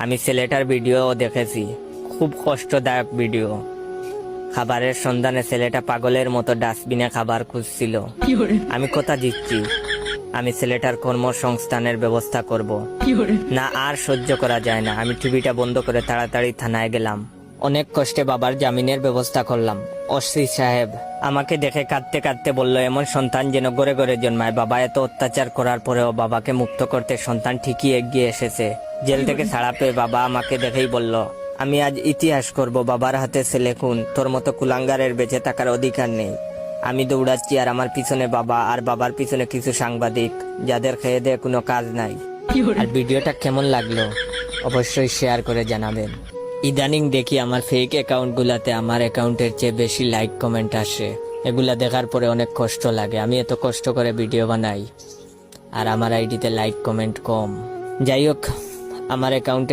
আমি ছেলেটার ভিডিও দেখেছি, খুব কষ্টদায়ক ভিডিও। খাবারের সন্ধানে ছেলেটা পাগলের মতো ডাস্টবিনে খাবার খুঁজছিল। আমি কথা দিচ্ছি, আমি ছেলেটার কর্মসংস্থানের ব্যবস্থা করব। না আর সহ্য করা যায় না। আমি টিভিটা বন্ধ করে তাড়াতাড়ি থানায় গেলাম। অনেক কষ্টে বাবার জামিনের ব্যবস্থা করলাম। ওসি সাহেব আমাকে দেখে কাঁদতে কাঁদতে বলল, এমন সন্তান যেন ঘরে ঘরে জন্মায়। বাবা এত অত্যাচার করার পরেও বাবাকে মুক্ত করতে সন্তান ঠিকই এগিয়ে এসেছে। জেল থেকে ছাড়া পেয়ে বাবা আমাকে দেখেই বলল, আমি আজ ইতিহাস করব। বাবার হাতে ছেলে খুন, তোর মতো কুলাঙ্গারের বেঁচে থাকার অধিকার নেই। আমি দৌড়াচ্ছি আর আমার পিছনে বাবা, আর বাবার পিছনে কিছু সাংবাদিক, যাদের খেয়ে দেয়ে কোনো কাজ নাই। আর ভিডিওটা কেমন লাগলো অবশ্যই শেয়ার করে জানাবেন। ইদানিং দেখি আমার ফেক অ্যাকাউন্ট গুলাতে আমার অ্যাকাউন্টের চেয়ে বেশি লাইক কমেন্ট আসে। এগুলা দেখার পরে অনেক কষ্ট লাগে। আমি এত কষ্ট করে ভিডিও বানাই আর আমার আইডিতে লাইক কমেন্ট কম। যাই হোক, আমার অ্যাকাউন্টে